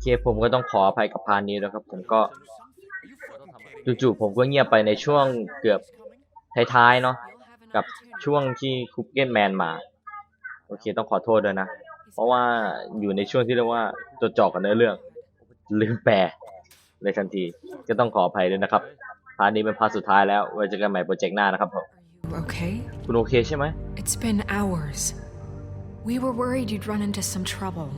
เคผมก็ต้องขออภัยกับพาร์ทนี้ด้วยครับผมก็จู่ๆผมก็เงียบไปในช่วงเกือบท้ายๆเนาะกับช่วงที่คุกเก้นแมนมาโอเคต้องขอโทษด้วยนะเพราะว่าอยู่ในช่วงที่เรียกว่าจดจ่อกับเนื้อเรื่องลืมแปลเลยทันทีก็ต้องขออภัยด้วยนะครับพาร์ทนี้เป็นพาร์ทสุดท้ายแล้วไว้เจอกันใหม่โปรเจกต์หน้านะครับผม Okay? คุณโอเคใช่ไหม It's been hours. We were worried you'd run into some trouble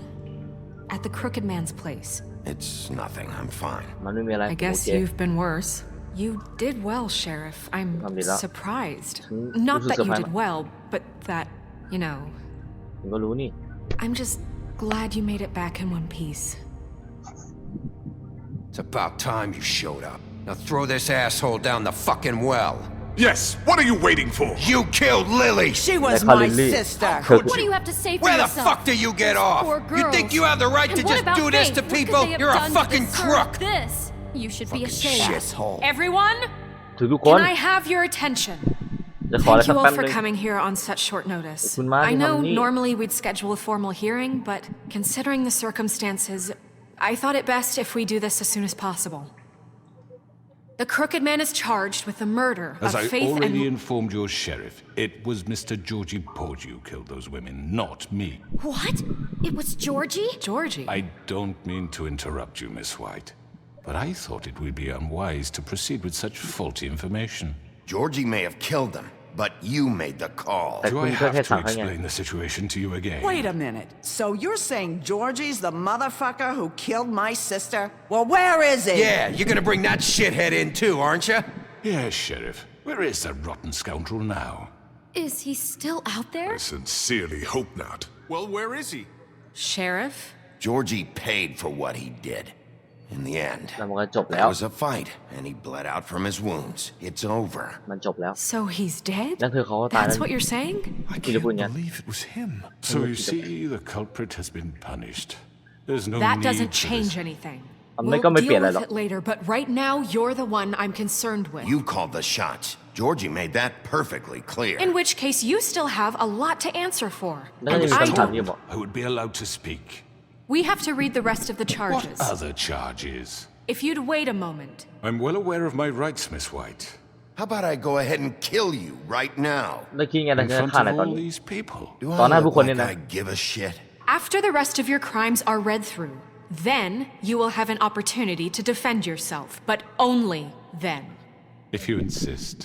at the Crooked Man's place. It's nothing. I'm fine. มันไม่มีอะไร I guess โอเค you've been worse. You did well, Sheriff. I'm surprised. Not that you did well, but that, you know. ผมก็รู้นี่ I'm just glad you made it back in one piece. It's about time you showed up. Now throw this asshole down the fucking well. Yes, what are you waiting for? You killed Lily! She was They call my it Lily. sister. What do you have to say for Where the yourself? fuck do you get off? Poor You girls. think you have the right And to what just about do this Faith? to What could people? they have You're a done to fucking deserve crook! This. You should be Fucking ashamed. shithole. Everyone, ทุกคน can I have your attention? จะขออะไร Thank สั you กแป๊บ all นึ for ง coming here on such short notice. ขอบคุณมากที่ I know ทำนี่ normally we'd schedule a formal hearing, but considering the circumstances, I thought it best if we do this as soon as possible. The Crooked Man is charged with the murder As of I Faith already and... informed your sheriff, it was Mr. Georgie Porge who killed those women, not me. What? It was Georgie? Georgie. I don't mean to interrupt you, Miss White, but I thought it would be unwise to proceed with such faulty information. Georgie may have killed them, but you made the call. Hey. Do I Kun have ka to kaya explain the situation to you again? Wait a minute. So you're saying Georgie's the motherfucker who killed my sister? Well, where is he? Yeah, you're gonna bring that shithead in too, aren't you? Yes, Sheriff. Where is that rotten scoundrel now? Is he still out there? I sincerely hope not. Well, where is he? Sheriff? Georgie paid for what he did. In the end, แล้วมันก็จบแล้ว there was a fight, and he bled out from his wounds. It's over. มันจบแล้ว So he's dead? นั่นคือเขาก็ตาย That's แล้ว what you're saying? I Can't believe it was him. So you see, the culprit has been punished. There's no That need doesn't for change this. anything. มัน We'll ก็ไม่เปลี่ย deal นอะไรหร with อก it later, but right now you're the one I'm concerned with. You called the shots. Georgie made that perfectly clear. In which case you still have a lot to answer for. แล้วก็ And จะมี I คำถาม don't. ที่จะบอก I would be allowed to speak. We have to read the rest of the What charges. other charges? If you'd wait a moment. I'm well aware of my rights, Miss White. How about I go ahead and kill you right now? แล้วคิดไงเรา In จะ front ฆ่าไหน of ตอน all นี้ these people. Do Tao I nói look với like nè. I give a shit? After the rest of your crimes are read through, then you will have an opportunity to defend yourself, but only then. If you insist.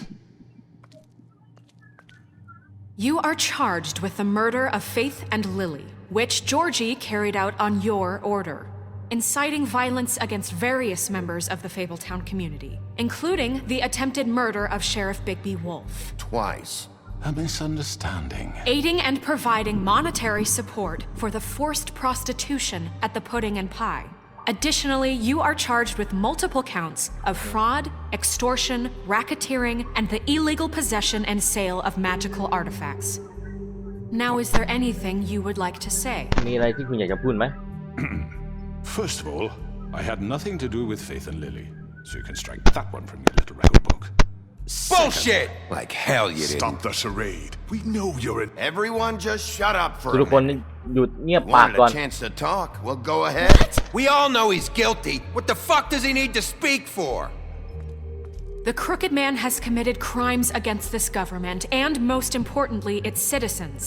You are charged with the murder of Faith and Lily, which Georgie carried out on your order, inciting violence against various members of the Fabletown community, including the attempted murder of Sheriff Bigby Wolf. Twice. A misunderstanding. Aiding and providing monetary support for the forced prostitution at the Pudding and Pie. Additionally, you are charged with multiple counts of fraud, extortion, racketeering, and the illegal possession and sale of magical artifacts. Now, is there anything you would like to say? มีอะไรที่คุณอยากจะพูดไหม First of all, I had nothing to do with Faith and Lily, so you can strike that one from your little record book. Bullshit! Like hell you Stop didn't. the charade. We know you're an... Everyone just shut up for ทุ a กคน minute. หยุดเงียบปาก Wanted ก่อน a chance to talk? Well, go ahead. We all know he's guilty. What the fuck does he need to speak for? The Crooked Man has committed crimes against this government and, most importantly, its citizens.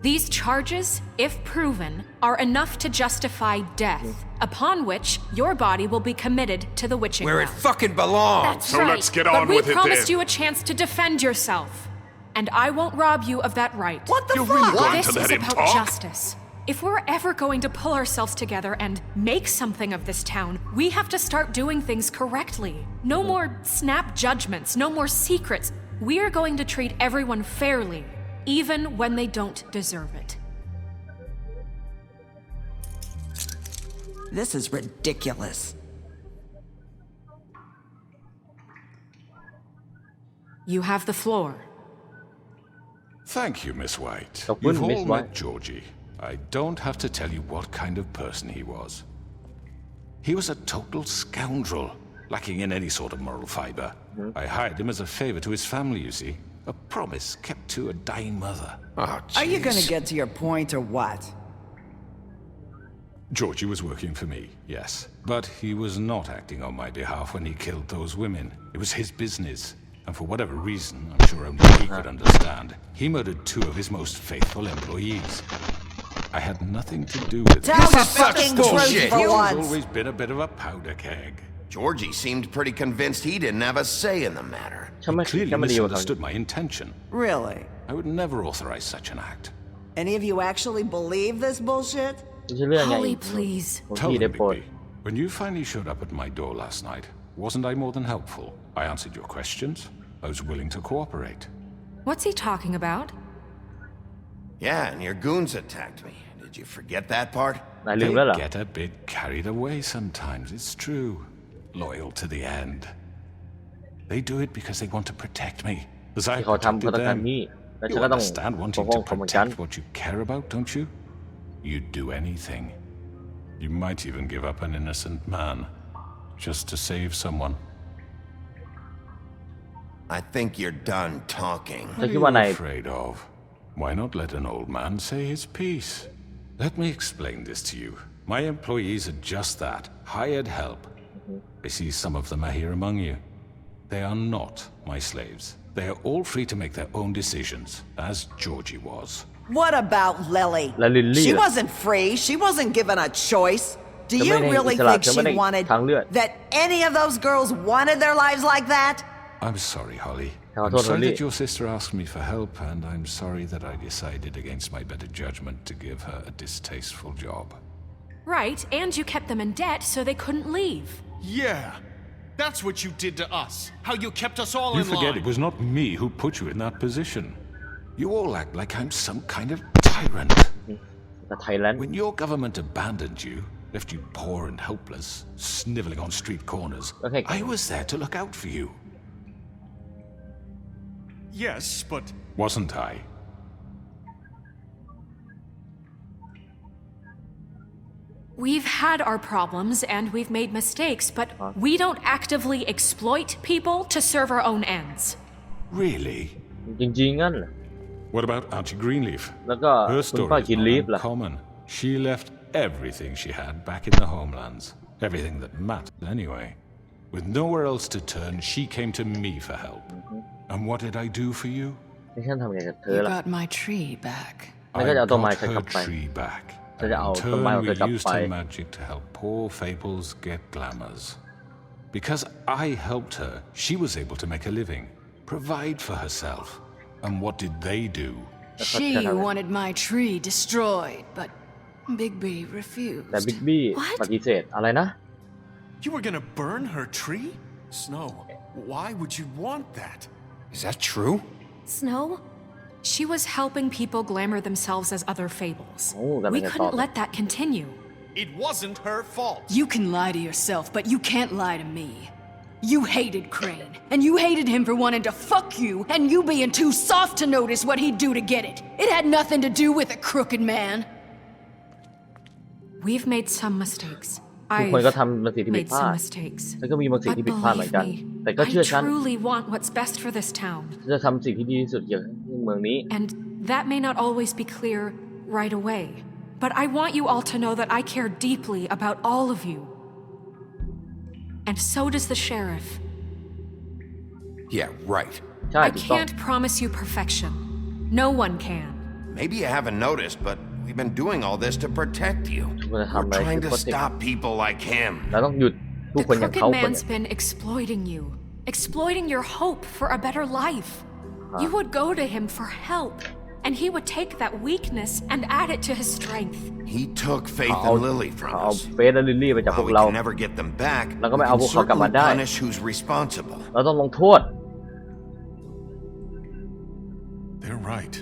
These charges, if proven, are enough to justify death, upon which your body will be committed to the witching Where it well. fucking belongs. That's So right. let's get But on we with it promised then. you a chance to defend yourself, and I won't rob you of that right. What the You're fuck? really going This to let is him about talk? justice. If we're ever going to pull ourselves together and make something of this town, we have to start doing things correctly. No more snap judgments, no more secrets. We are going to treat everyone fairly, even when they don't deserve it. This is ridiculous. You have the floor. Thank you, Miss White. ขอบคุณ You've Miss all White met Georgie. I don't have to tell you what kind of person he was. He was a total scoundrel, lacking in any sort of moral fiber. I hired him as a favor to his family, you see. A promise kept to a dying mother. Oh, Are you gonna jeez. get to your point or what? Georgie was working for me, yes. But he was not acting on my behalf when he killed those women. It was his business. And for whatever reason, I'm sure only he could understand, he murdered 2 of his most faithful employees. I had nothing to do with it. Tell the is such fucking bullshit. truth for He's once. always been a bit of a powder keg. Georgie seemed pretty convinced he didn't have a say in the matter. ฉันไม่ Clearly ฉันไม่ดีกว่าเขา misunderstood my intention. Really? I would never authorize such an act. Any of you actually believe this bullshit? ไม่ใช่เรื่องไง Holly, please. ผม Tell พี่ได้ them, โปรด Bigby, when you finally showed up at my door last night, wasn't I more than helpful? I answered your questions. I was willing to cooperate. What's he talking about? Yeah, and your goons attacked me. Did you forget that part? นายลืม They แล้วเหรอ get a bit carried away sometimes, it's true. Loyal to the end. They do it because they want to protect me, as I ที่เขาทำ protected เพื่อต้องการ them. พี่และฉั You นก็ต้อง understand ปก wanting ป้อง to เขาเหมือนกัน protect what you care about, don't you? You'd do anything. You might even give up an innocent man, just to save someone. I think you're done talking. Thank What you, are One you Eye. afraid of? Why not let an old man say his piece? Let me explain this to you. My employees are just that, hired help. I see some of them are here among you. They are not my slaves. They are all free to make their own decisions, as Georgie was. What about Lily? และลิลลี่ She ล่ะ wasn't free. She wasn't given a choice. Do ฉัน you ไม่ได้ really อิสระ think ฉันไม่ she ได้ wanted ทางเลือก that any of those girls wanted their lives like that? I'm sorry, Holly. How I'm totally. sorry that your sister asked me for help, and I'm sorry that I decided against my better judgment to give her a distasteful job. Right, and you kept them in debt so they couldn't leave. Yeah, that's what you did to us. How you kept us all You in forget line. it was not me who put you in that position. You all act like I'm some kind of tyrant. แต่ไทยแลนด์ When your government abandoned you, left you poor and helpless, sniveling on street corners, Okay. I was there to look out for you. Yes, but Wasn't I? We've had our problems and we've made mistakes, but we don't actively exploit people to serve our own ends. Really? จริงๆงั้นเหรอ What about Auntie Greenleaf? แล้วก็ Her คุณ story ป้า is กิน not ลีฟล่ะ uncommon. She left everything she had back in the homelands. Everything that mattered anyway. With nowhere else to turn, she came to me for help. And what did I do for you? ให้ฉันทำไงกับเธอ You ล่ะ got my tree back. แล้วก็ I จะเอาต้นไม้ got ฉันกลั her บไป tree back. ฉันจะเอา In ต้นไม้ turn, ของเธ we อกลับ used ไป her magic to help poor fables get glamours. Because I helped her, she was able to make a living, provide for herself. And what did they do? She wanted my tree destroyed, but Bigby refused. แต่บิ๊กบี้ What? ปฏิเสธอะไรนะ you were gonna burn her tree? Snow, why would you want that? Is that true? Snow? She was helping people glamour themselves as other fables. Oh, that We makes couldn't sense. let that continue. It wasn't her fault. You can lie to yourself, but you can't lie to me. You hated Crane, and you hated him for wanting to fuck you, and you being too soft to notice what he'd do to get it. It had nothing to do with a crooked man. We've made some mistakes. ทุกคนก็ I've ทำบางสิ่งที่ผิด made พลา some ด mistakes. ฉันก็มีบางสิ่ง But ที่ผิดพลาดเหมือน believe กัน me, แต่ก็เชื่อ I ฉัน truly want what's best for this town. ฉันจะทำสิ่งที่ดีที่สุดเกี่ยวกับเมืองนี้ And that may not always be clear right away. But I want you all to know that I care deeply about all of you. And so does the sheriff. Yeah, right. ใช่ I ถูกต้อง can't promise you perfection. No one can. Maybe you haven't noticed, but we've been doing all this to protect you. We're We're trying to stop people like him. เราต้องหยุดผู้ The คนอย่าง crooked เขาคน man's เนี่ย been exploiting you, exploiting your hope for a better life. You would go to him for help, and he would take that weakness and add it to his strength. He took Faith เขา and Lily เขา from เอา us. เฟสและลิลลี่ไปจากพว While ก we เรา can never get them back, we แล้วก็ไม่เอา can พวกเขากลับมา certainly ได้ punish who's responsible. เราต้องลงโทษ They're right.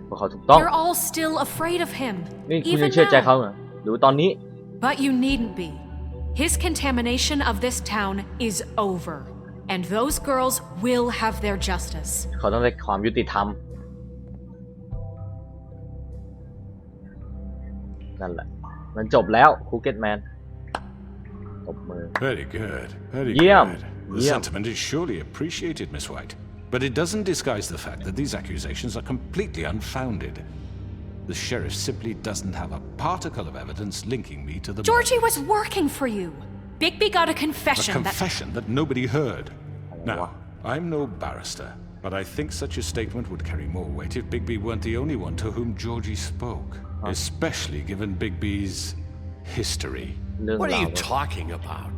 พวกเขาถูกต้อง You're all still afraid of him, นี่คุณยั even งเชื่อใจเขา now. เหรอหรือตอนนี้ But you needn't be. His contamination of this town is over, and those girls will have their justice. เขาต้องได้ความยุติธรรมนั่นแหละมันจบแล้วคูเก็ตแมนตบมือ Very good. Very Yeah. good. The Yeah. sentiment is surely appreciated, Miss White. But it doesn't disguise the fact that these accusations are completely unfounded. The sheriff simply doesn't have a particle of evidence linking me to the Georgie murders. was working for you. Bigby got a A confession confession that nobody heard. Now, I'm no barrister, but I think such a statement would carry more weight if Bigby weren't the only one to whom Georgie spoke, especially given Bigby's history. เรื่อง What รา are ว you talking about?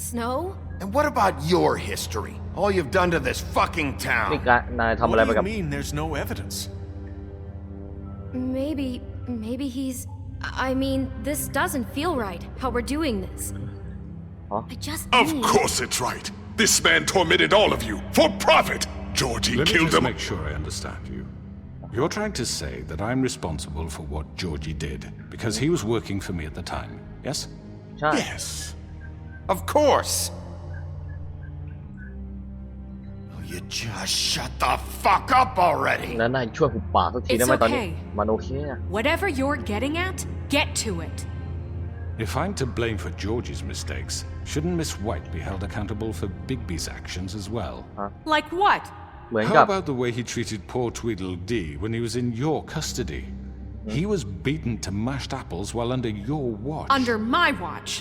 Snow? And what about your history? All you've done to this fucking นี่ town. นายทำอะไร What ไป do กับ you mean there's no evidence? Maybe he's... I mean, this doesn't feel right, how we're doing this. I just Of need... course it's right. This man tormented all of you for profit. Georgie Let me killed just him. make sure I understand you. You're trying to say that I'm responsible for what Georgie did because he was working for me at the time, yes? ใช่ Yes. Of course. Will you just shut the fuck up already? แล้วนายช่วยหุบปากสักทีได้ไหม It's ตอนนี้ okay. มันโอเคอะ Whatever you're getting at, get to it. If I'm to blame for Georgie's mistakes, shouldn't Miss White be held accountable for Bigby's actions as well? Like what? เหมือน How กับ about the way he treated poor Tweedledee when he was in your custody? He was beaten to mashed apples while under your watch. Under my watch.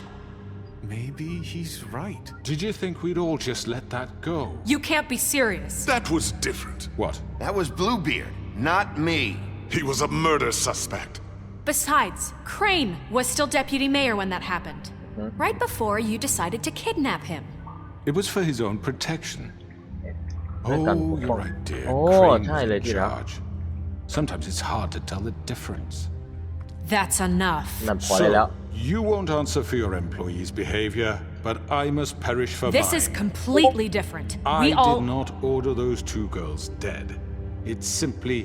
Maybe he's right. Did you think we'd all just let that go? You can't be serious. That was different. What? That was Bluebeard, not me. He was a murder suspect. Besides, Crane was still deputy mayor when that happened. Right before you decided to kidnap him. It was for his own protection. เพื่อการป Oh, กป้ you're อง right, dear. โอ้ Crane ใช่ was เลย in ที่รัก charge. Sometimes it's hard to tell the difference. That's enough. นั่นพอได้แล้ว You won't answer for your employees' behavior, but I must perish for This mine. is completely different. I We all... did not order those two girls dead. It simply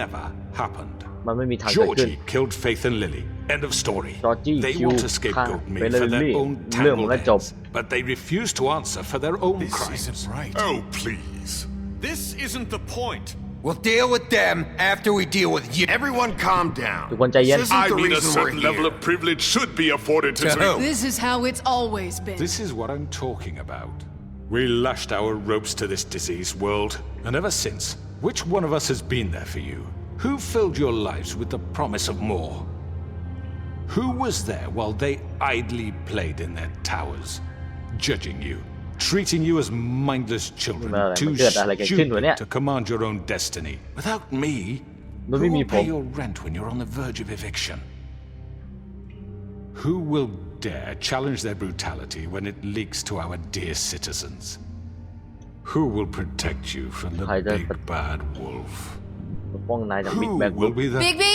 never happened. มันไม่มีทางเกิดขึ้น Georgie killed Faith and Lily. End of story. Georgie They killed want to scapegoat me Faith for and their Lily. own เรื่องมัน tangled ก็จบ ends, but they refuse to answer for their own This crimes. isn't right. Oh, please. This isn't the point. We'll deal with them after we deal with you. Everyone calm down. ทุกคนใจเย็น This isn't I the mean, a reason we're certain level here. of privilege should be afforded to To who? This is how it's always been. This is what I'm talking about. We lashed our ropes to this diseased world, and ever since, which one of us has been there for you? Who filled your lives with the promise of more? Who was there while they idly played in their towers, judging you, treating you as mindless children, มันอะไร too มันเกิดอะไรกันขึ้นวะเนี่ย stupid to command your own destiny? Without me, มัน who ไม่มี will ผ pay ม your rent when you're on the verge of eviction? Who will dare challenge their brutality when it leaks to our dear citizens? Who will protect you from the ใครจะ big bad wolf? ปกป้องนายจากบิ๊ก Who แบ็ก will be the... Bigby?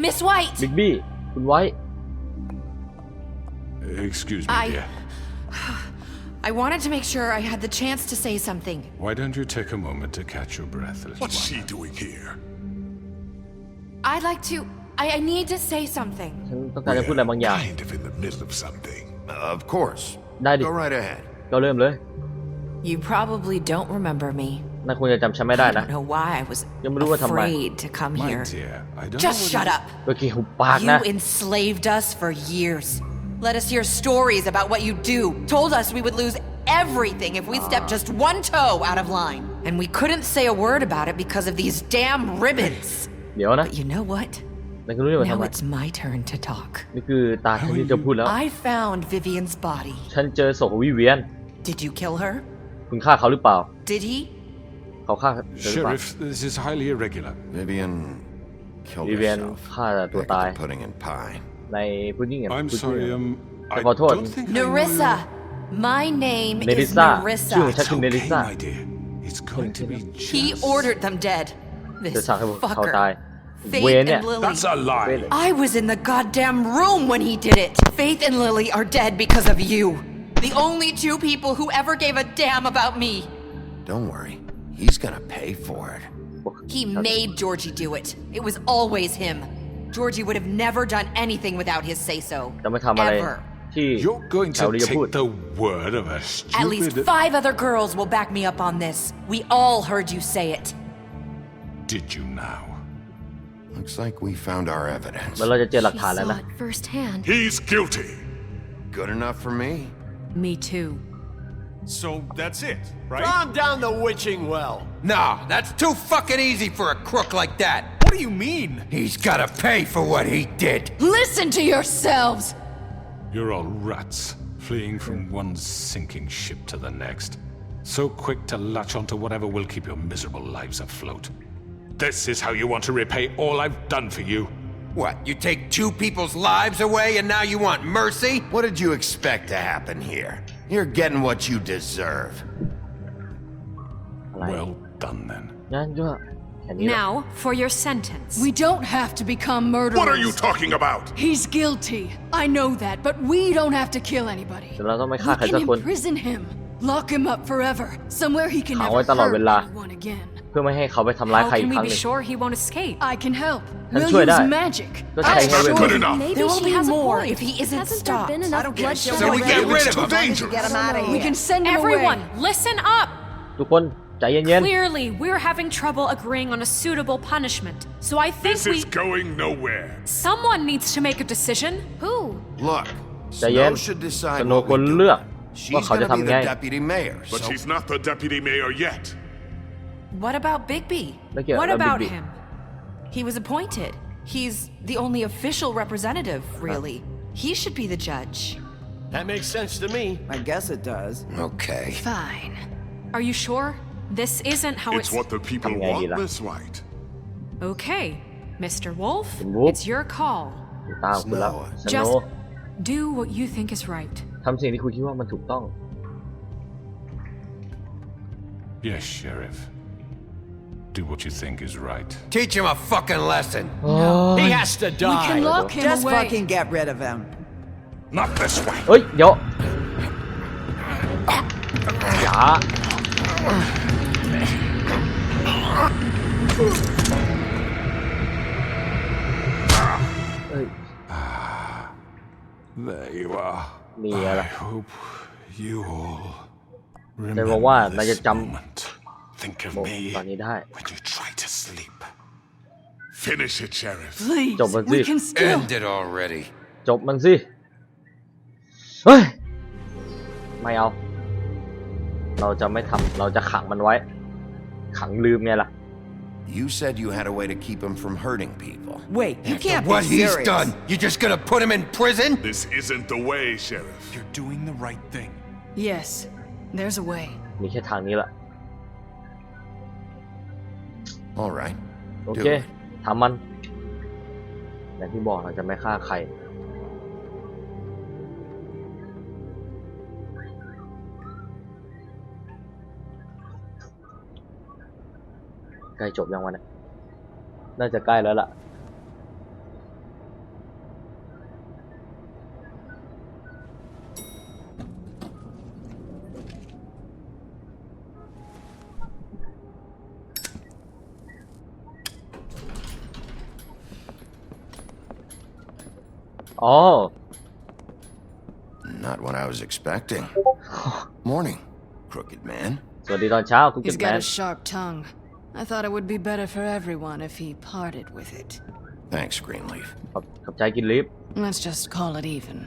Miss White? บิ๊กบี้คุณไว้ Excuse me, dear. I wanted to make sure I had the chance to say something. Why don't you take a moment to catch your breath, little What's one? she doing here? I'd like to... I need to say something. ฉันต้องการจะพูดอะไรบางอย่าง Kind of in the middle of something. Of course. ได้ดิ Go right ahead. ก็เริ่มเลย You probably don't remember me. นายคงจะจำฉันไม่ได้ I นะ don't know why I was ยังไม่รู้ว่าทำไม afraid to come My here. dear, I don't Just know shut whether- up. เมื่อกี้หุบปากนะ You enslaved us for years. Let us hear stories about what you do. Told us we would lose everything if we stepped just one toe out of line. And we couldn't say a word about it because of these damn ribbons. เดี๋ยวนะ But you know what? นายก็รู้ได้ว่าทำ Now ไม it's my turn to talk. นี่คือตาฉันที่จะพูดแล้ว I found Vivian's body. ฉันเจอศพของวิเวียน Did you kill her? คุณฆ่าเขาหรือเปล่า Did he? เขาฆ่าเธอหรือเปล่า Sheriff, this is highly irregular. Vivian killed วิเวียน herself ฆ่าตัว back ตาย at the pudding and pie. ในพุดดิ้งกับ I'm พุดดิ้ง sorry, I ขอโทษ don't think I know Nerissa. My name is Nerissa. Nerissa. ชื่อของฉัน It's คือเนลิ okay, ซ่า my dear. It's going to be He just... ordered them dead. เธอ This สั่งให้เขาตาย fucker. เว Faith เนี่ย and Lily. That's a lie. I was in the goddamn room when he did it. Faith and Lily are dead because of you. The only two people who ever gave a damn about me. Don't worry. He's gonna pay for it. He made Georgie do it. It was always him. Georgie would have never done anything without his say-so. จะไม่ทำอะไร Ever. ที่ You're going แถว to นี้จะพูด take the word of a At least stupid... 5 other girls will back me up on this. We all heard you say it. Did you now? Looks like we found our evidence. แล้วเราจะเจอหลัก He ฐานแล้ว saw นะ it firsthand. He's guilty. Good enough for me. Me too. So that's it, right? Calm down the witching well. Nah, that's too fucking easy for a crook like that. What do you mean? He's gotta pay for what he did. Listen to yourselves! You're all rats, fleeing from one sinking ship to the next. So quick to latch onto whatever will keep your miserable lives afloat. This is how you want to repay all I've done for you? What, you take two people's lives away and now you want mercy? What did you expect to happen here? You're getting what you deserve. Well done then. งั้นก็แค่นี้แหละ Now for your sentence. We don't have to become murderers. What are you talking about? He's guilty. I know that, but we don't have to kill anybody. เดี๋ยวเราต้องไม่ฆ่า We ใครสัก can คน imprison him. Lock him up forever. Somewhere he can ขัง never ไว้ตลอด hurt เวลา anyone again. เพื่อไม่ให้เขาไปทำร้าย How ใครอี can ก we ครั้ง be หนึ่ง sure he won't escape? I can help. Hắn We'llជួយ use ได้ magic. Có thể I'm good sure enough. Maybe There will she be has a more point. if he isn't Hasn't stopped. there been I enough don't give a bloodshed shit. So we already? get rid of It's too him. dangerous. Get him out of We here. can send him Everyone, away. listen up! ทุกคนใจเย็น Clearly, we're having trouble agreeing on a suitable punishment. So I think This is going nowhere. someone needs to make a decision. Who? Look, ๆใจเย็น Snow should decide สโน what ควร we เลื do. อกว่า She's เขาจะ gonna be ทำไง the deputy mayor, But so she's not the deputy mayor yet. What about Bigby? แล้วเกี่ยว What กับ about บิ๊ก him? He was appointed. He's the only official representative, really. He should be the judge. That makes sense to me. I guess it does. okay. Fine. Are you sure? This isn't how It's what the people Thằng nghe gì want, là- Miss White. Okay, Mr. Wolf, Wolf. it's your call. ตามคุณแล้วสโน Just do what you think is right. ทำสิ่งที่คุณคิดว่ามันถูกต้อง Yes, Sheriff. Do what you think is right. Teach him a fucking lesson. He has to We can die. lock him Just away. fucking get rid of him. Not this way. เฮ้ย เดี๋ยวอย่า เฮ้ย There you are. มีอะไร I hope you all แต่บอกว่า remember นายจะ this จ moment. Think of ำ me ตอนนี้ได้ when you try to sleep. Finish it, Sheriff. Please, Chồng mình we gì? can still. End it already. จบมันสิ เฮ้ย ไม่เอา เราจะไม่ทำ เราจะขังมันไว้ ขังลืมไงล่ะ You said you had a way to keep him from hurting people. Wait, you After can't what be he's serious. done, you're just gonna put him in prison? This isn't the way, Sheriff. You're doing the right thing. Yes, there's a way. มีแค่ทางนี้แหละ All right. โอ Do เค it. ทำมันอย่างที่บอกเราจะไม่ฆ่าใคร ใกล้จบยังวะเนี่ยน่าจะใกล้แล้วล่ะ อ๋อ Not what I was expecting. Morning, crooked man. สวัสดีตอนเช้าคุณเก็ He's ตแม got น a sharp tongue. I thought it would be better for everyone if he parted with it. Thanks, Greenleaf. ขอบใจกินลิฟต์ Let's just call it even.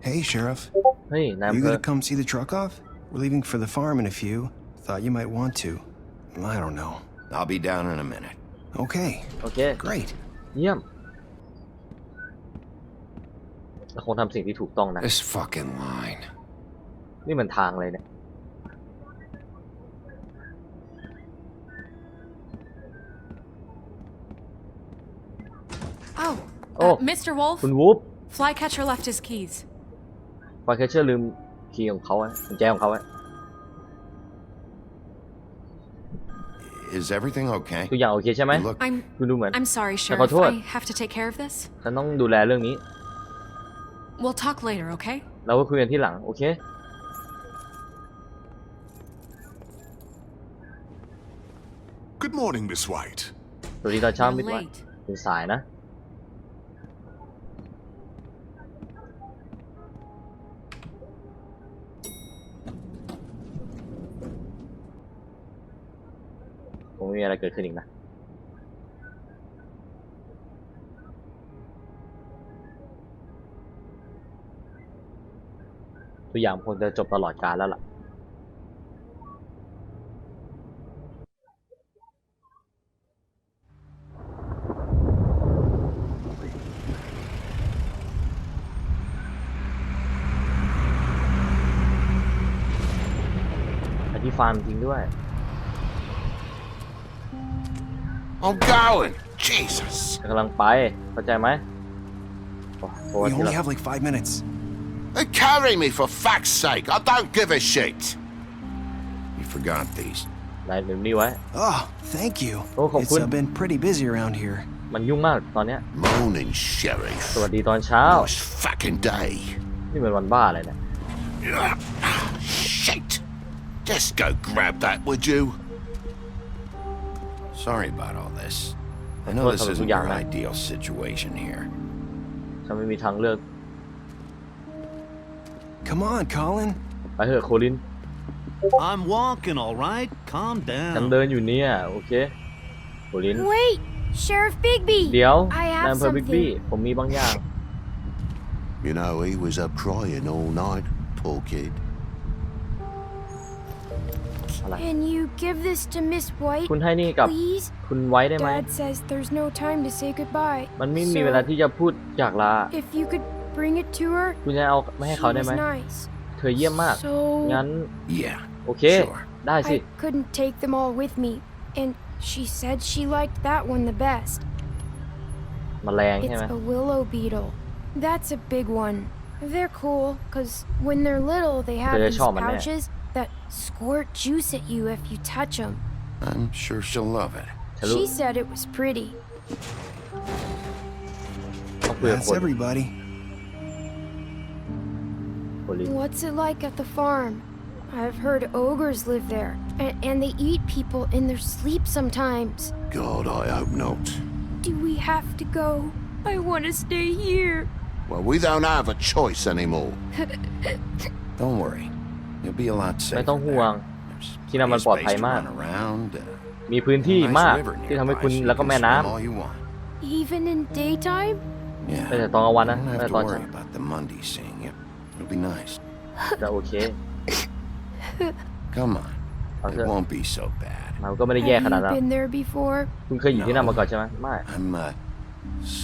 Hey, Sheriff. เฮ้ยนาย Are อำ you เภอ gonna come see the truck off? We're leaving for the farm in a few. Thought you might want to. I don't know. I'll be down in a minute. Okay. โอเค Great. เยี่ยมเราคงทำสิ่งที่ถูกต้องนะ This fucking line. นี่มันทางเลยเนี่ย Oh, Oh. Mr. Wolf, คุณวูฟ Flycatcher left his keys. ไฟแคชเชอร์ลืมคีย์ของเขาไว้กุญแจของเขาไว้ Is everything okay? ทุกอย่างโอเคใช่ไหม You look.คุณดูเหมือน I'm sorry, Dạ, Sheriff. thôi. I have to take care of this. ฉันต้องดูแลเรื่องนี้ We'll talk later, okay? เราก็คุยกันที่หลัง โอเค Good morning, Miss White. สวัสดีตอนเช้า You're มิดไว้ late. เป็นสายนะ คงไม่มีอะไรเกิดขึ้นอีกนะ ทุกอย่างคงจะจบตลอดกาลแล้วล่ะ ที่ฟาร์มจริงด้วย I'm going. Jesus. กำลังไปเข้าใจไหมโอ้โห We ที only ละ have like 5 minutes. Carry me for fuck's sake. I don't give a shit. You forgot these. นายลืมนี่ไว้ Oh, thank you. Oh, It's been pretty busy around here. มันยุ่งมากตอนเนี้ย Morning, Sheriff. สวัสดีตอนเช้า Nice fucking day. นี่เป็นวันบ้าอะไรเนี่ย Shit. Just go grab that, would you? Sorry about all this. I know this isn't your ideal situation here. ฉันไม่มีทางเลือก Come on, Colin. ไปเถอะโคลิน I'm walking, all right? Calm ฉัน down. เดินอยู่เนี่ยโอเคโคลิน Wait! Sheriff Bigby! เดี๋ยว I นาย have อำเภอบิ๊กบี้ something. ผมมีบางอย่าง You know, he was up crying all night, poor kid. อะไร Can you give this to Miss White, คุณให้นี่กับ please? คุณไว้ได้ไหม Dad says there's no time to say goodbye. มันไม่มีเวลาที่จะพูดจากลา If you could bring it to her, คุณจะเอาไม่ให้ she เขาได้ was ไหม nice. เธอเยี่ยมมาก So งั้น Yeah, โอเค sure. ได้สิ I couldn't take them all with me, and she said she liked that one the best. แมลงใช่ It's ไหม a willow beetle. That's a big one. They're cool, cause when they're little, they have They're these charming, yeah. pouches that squirt juice at you if you touch them. I'm sure she'll love it. She said it was pretty. ต้องคุยกับ That's คน everybody. โคลิน What's it like at the farm? I've heard ogres live there, and they eat people in their sleep sometimes. God, I hope not. Do we have to go? I want to stay here. Well, we don't have a choice anymore. Don't worry. You'll be a lot ไม่ safer ต้องห่วง there. ที่นั่นมันปลอดภัย Space to มาก run around. มีพื้นที่ Nice มาก river ที่ทำให้ nearby, คุณ so you แล้วก็ can แม่น้ swim all you want. Even in daytime? Yeah. ำแต่ตอนกลางวัน You นะ don't แต่ have ต to อนเช้า worry about the Monday seeing you. It'll be nice. จะโอเค Come on. How's It that? won't be so bad. มันก็ไม่ได้แย่ข Have นาด you นั้น been there before? คุณเคยอยู่ที่นั่นมาก่อนใช่ไหมไม่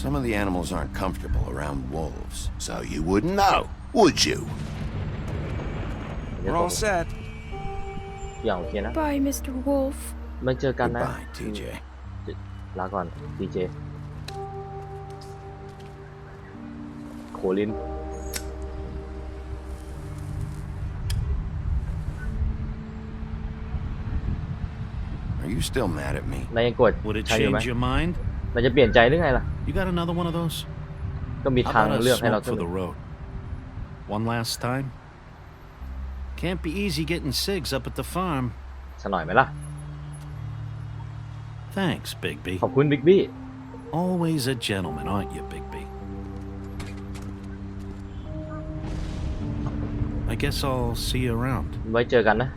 Some of the animals aren't comfortable around wolves, so you wouldn't know, would you? We're all set. อย่างโอเคนะ Bye, Mr. Wolf. ไม่เจอกันนะ Goodbye, TJ. ลาก่อนดีเจโคลิน Are you still mad at me? นายยังโกรธ Would it ใช่อยู่ไหม change your mind? นายจะเปลี่ยนใจหรือไงล่ะ You got another one of those? ก็มี How ทาง about เลื a อกให้เรา smoke สัก for หนึ่ the ง road? One last time? Can't be easy getting cigs up at the farm. สักหน่อยไหมล่ะ Thanks, Bigby. ขอบคุณบิ๊กบี้ Always a gentleman, aren't you, Bigby? I guess I'll see you around. ไว้เจอกันนะ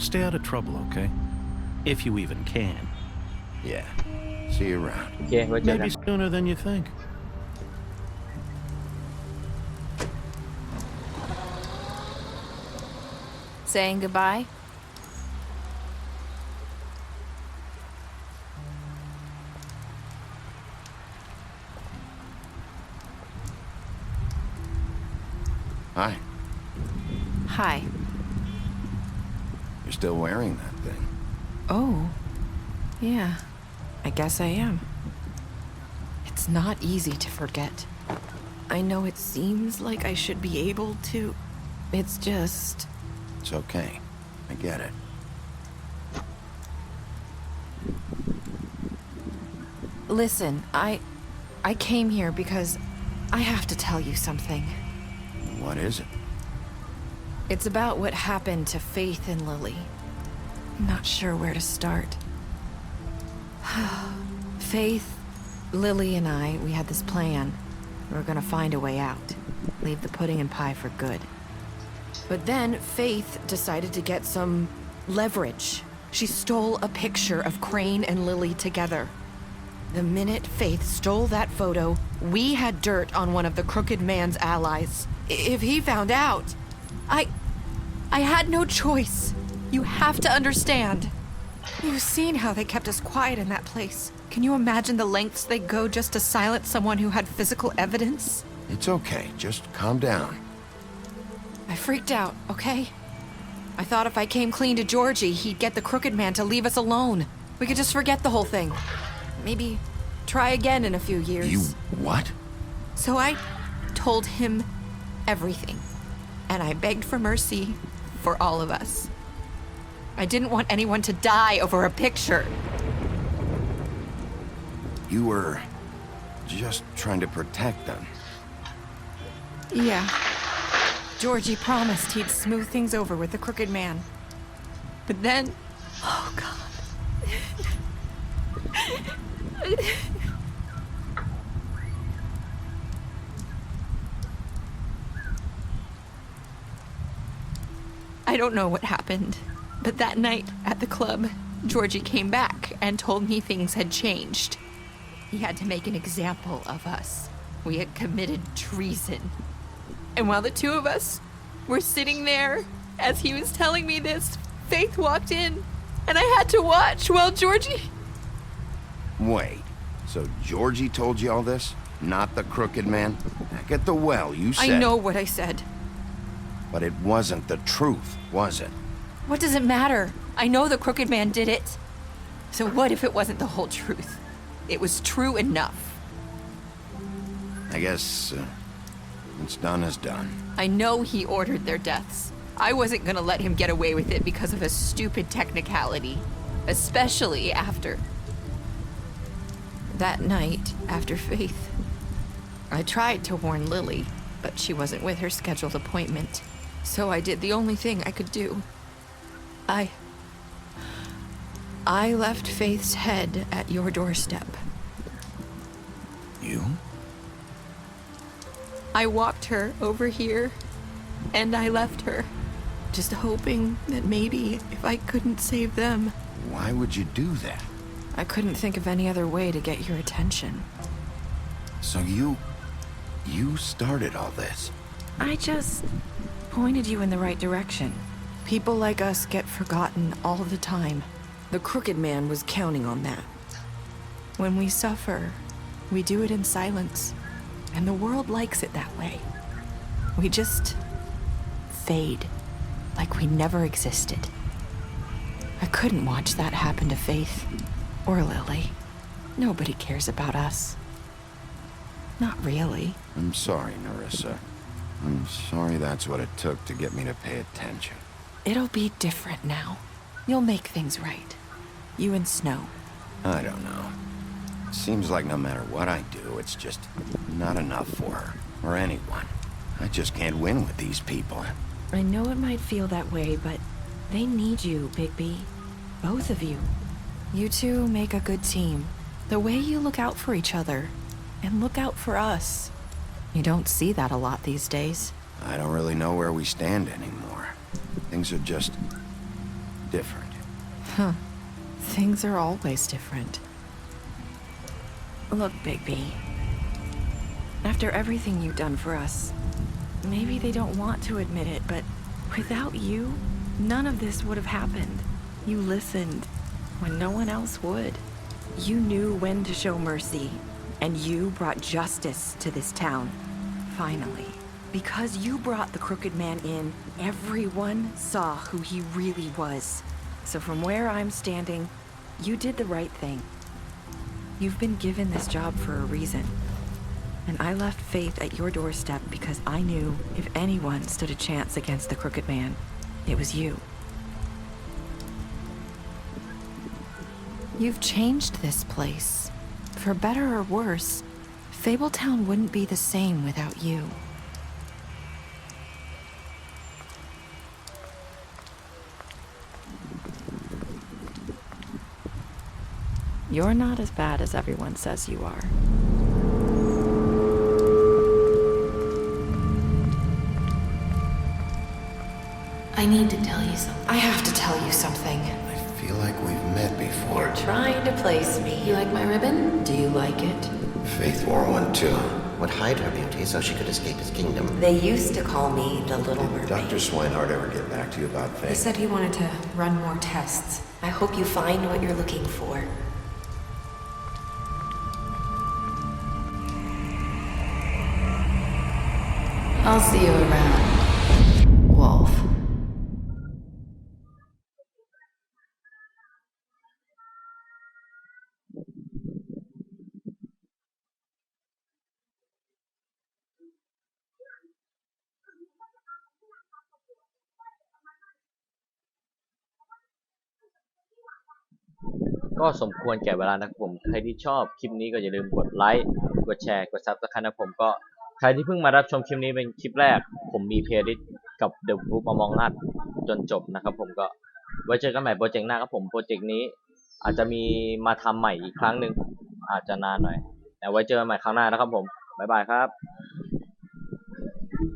Stay out of trouble, okay? If you even can. Yeah. See you around. โอเคไว้เจอกัน Maybe sooner than you think. Saying goodbye? Hi. Hi. You're still wearing that thing. Oh. Yeah. I guess I am. It's not easy to forget. I know it seems like I should be able to. It's just... It's okay. I get it. Listen, I came here because I have to tell you something. What is it? It's about what happened to Faith and Lily. I'm not sure where to start. Faith, Lily, and I, we had this plan. We were gonna find a way out. Leave the pudding and pie for good. But then Faith decided to get some leverage. She stole a picture of Crane and Lily together. The minute Faith stole that photo, we had dirt on one of the crooked man's allies. If he found out, I had no choice. You have to understand. You've seen how they kept us quiet in that place. Can you imagine the lengths they go just to silence someone who had physical evidence? It's okay. Just calm down. I freaked out, okay? I thought if I came clean to Georgie, he'd get the crooked man to leave us alone. We could just forget the whole thing. Maybe try again in a few years. You what? So I told him everything. And I begged for mercy for all of us. I didn't want anyone to die over a picture. You were just trying to protect them. Yeah. Georgie promised he'd smooth things over with the crooked man. But then... Oh, God. I don't know what happened, but that night at the club, Georgie came back and told me things had changed. He had to make an example of us. We had committed treason. And while the two of us were sitting there, as he was telling me this, Faith walked in, and I had to watch while Georgie... Wait, so Georgie told you all this? Not the crooked man? Back at the well, you said... I know what I said. But it wasn't the truth, was it? What does it matter? I know the crooked man did it. So what if it wasn't the whole truth? It was true enough. I guess, what's done is done. I know he ordered their deaths. I wasn't gonna let him get away with it because of a stupid technicality. Especially after... that night, after Faith. I tried to warn Lily, but she wasn't with her scheduled appointment. So I did the only thing I could do. I left Faith's head at your doorstep. You? I walked her over here, and I left her, just hoping that maybe if I couldn't save them... Why would you do that? I couldn't think of any other way to get your attention. So you started all this? I just pointed you in the right direction. People like us get forgotten all the time. The crooked man was counting on that. When we suffer, we do it in silence. And the world likes it that way. We just fade, like we never existed. I couldn't watch that happen to Faith, or Lily. Nobody cares about us. Not really. I'm sorry, Nerissa. I'm sorry that's what it took to get me to pay attention. It'll be different now. You'll make things right. You and Snow. I don't know. It seems like no matter what I do, it's just not enough for her, or anyone. I just can't win with these people. I know it might feel that way, but they need you, Bigby. Both of you. You two make a good team. The way you look out for each other, and look out for us. You don't see that a lot these days. I don't really know where we stand anymore. Things are just different. Huh. Things are always different. Look, Bigby. After everything you've done for us, maybe they don't want to admit it, but without you, none of this would have happened. You listened when no one else would. You knew when to show mercy, and you brought justice to this town. Finally. Because you brought the crooked man in, everyone saw who he really was. So from where I'm standing, you did the right thing. You've been given this job for a reason. And I left Faith at your doorstep because I knew if anyone stood a chance against the crooked man, it was you. You've changed this place. For better or worse, Fabletown wouldn't be the same without you. You're not as bad as everyone says you are. I need to tell you something. I have to tell you something. I feel like we've met before. You're trying to place me. You like my ribbon? Do you like it? Faith wore one too. Would hide her beauty so she could escape his kingdom. They used to call me the Little Mermaid. Did Dr. Swinehart ever get back to you about Faith? He said he wanted to run more tests. I hope you find what you're looking for. I'll see you around, Wolf. ก็สมควรแก่เวลานะครับผมใครที่ชอบคลิปนี้ก็อย่าลืมกดไลค์กดแชร์กด Subscribe นะผมก็ใครที่เพิ่งมารับชมคลิปนี้เป็นคลิปแรกผมมีเพลย์ลิสต์กับ The Group Among Us จนจบนะครับผมก็ไว้เจอกันใหม่โปรเจกต์หน้าครับผมโปรเจกต์นี้อาจจะมีมาทำใหม่อีกครั้งหนึ่งอาจจะนานหน่อยแต่ไว้เจอกันใหม่ครั้งหน้านะครับผมบ๊ายบายครับ